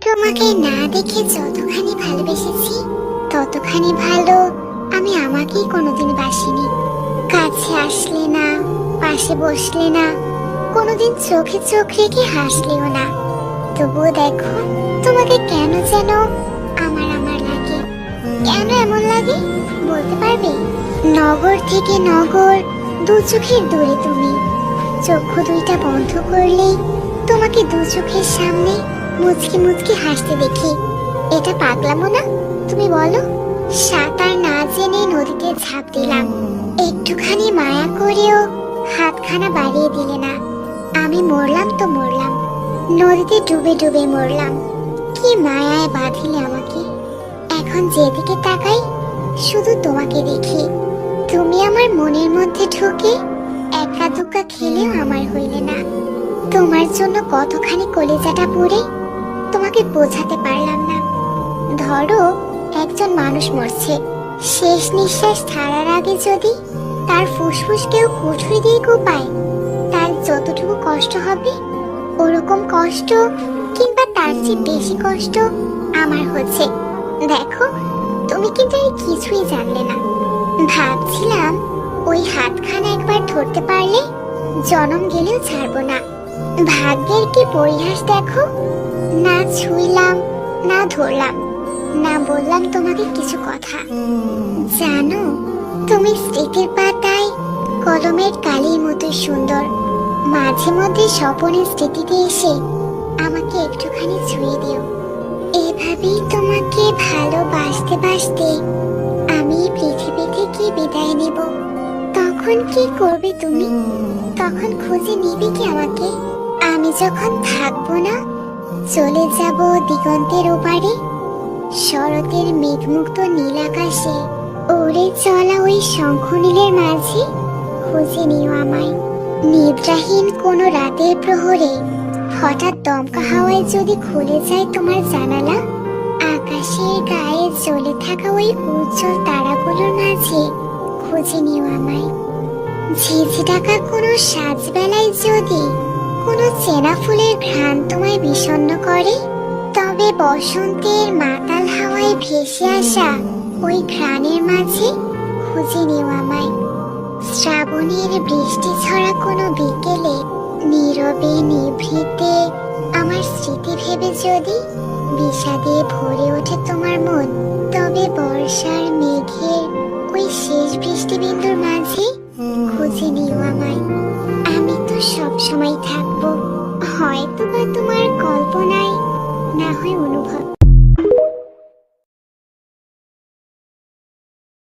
তোমাকে না দেখে যতখানি ভালোবেসেছি ততখানি ভালো আমি আমাকেই কোনোদিন বাসিনি। কাছে আসলে না, পাশে বসলে না, কোনোদিন চোখে চোখ রেখে হাসলেও না। তবুও দেখো তোমাকে কেন যেন আমার আমার লাগে। কেন এমন লাগে বলতে পারবে? নগর থেকে নগর, দু চোখের দূরে তুমি। চক্ষু দুইটা বন্ধ করলেই তোমাকে দু চোখের সামনে মুচকি মুচকি হাসতে দেখি। এটা পাগলামো না তুমি বলো? সাঁতার না জেনে নদীতে ঝাঁপ দিলাম, একটুখানি মায়া করেও হাতখানা বাড়িয়ে দিলে না। আমি মরলাম তো মরলাম, নদীতে ডুবে ডুবে মরলাম। কি মায়ায় বাঁধিলে আমাকে। এখন যেদিকে তাকাই শুধু তোমাকে দেখি। তুমি আমার মনের মধ্যে ঢুকে একা দুক্কা খেলেও আমার হইলে না। তোমার জন্য কতখানি কলিজাটা পুড়ে তোমাকে বোঝাতে পারলাম না। ধরো একজন মানুষ মরছে, শেষ নিঃশ্বাস ছাড়ার আগে যদি তার ফুসফুস কেউ কুঠুরি দিয়ে কোপায়, তার যতটুকু কষ্ট হবে ওরকম কষ্ট কিংবা তার চেয়ে বেশি কষ্ট আমার হচ্ছে। দেখো তুমি কিন্তু আর কিছুই জানলে না। ভাবছিলাম ওই হাতখানা একবার ধরতে পারলে জনম গেলেও ছাড়বো না। ভাগ্যের কি পরিহাস দেখো, না ছুঁইলাম, না ধরলাম, না বললাম তোমাকে কিছু কথা। জানো তুমি স্মৃতির পাতায় কলমের কালির মতো সুন্দর। মাঝে মধ্যে স্বপনের স্মৃতিতে এসে আমাকে একটুখানি ছুঁয়ে দিও। এভাবেই তোমাকে ভালোবাসতে বাসতে আমি পৃথিবী থেকে বিদায় নেব। তখন কি করবে তুমি? তখন খুঁজে নিবে কি আমাকে? আমি যখন থাকবো না, চলে যাব দিগন্তের ওপারে, শরতের মেঘমুক্ত নীল আকাশে ওরে চলা ওই শঙ্খ নীলের মাঝে খুঁজে নিও আমায়। নিদ্রাহীন কোনো রাতের প্রহরে হঠাৎ দমকা হাওয়ায় যদি খুলে যায় তোমার জানালা, আকাশের গায়ে জ্বলে থাকা ওই উজ্জ্বল তারাগুলোর মাঝে খুঁজে নিও আমায়। ঝিঝি ডাকা কোনো সাজবেলায় যদি কোনো চেনা ফুলের ঘ্রাণ তোমায় বিষণ্ণ করে, তবে বসন্তের মাতাল হাওয়ায় ভেসে আসা ওই ঘ্রাণের মাঝে খুঁজে নিও আমায়। শ্রাবণের বৃষ্টি ছড়া কোনো বিকেলে নীরবে নিভৃতে আমার স্মৃতি ভেবে যদি বিষাদে ভরে ওঠে তোমার মন, তবে বর্ষার মেঘের ওই শেষ বৃষ্টি বিন্দুর মাঝে খুঁজে নিও আমায়। আমি তো সব সময় থাকবো, হয়তো বা তোমার কল্পনায়, না হয় অনুভব।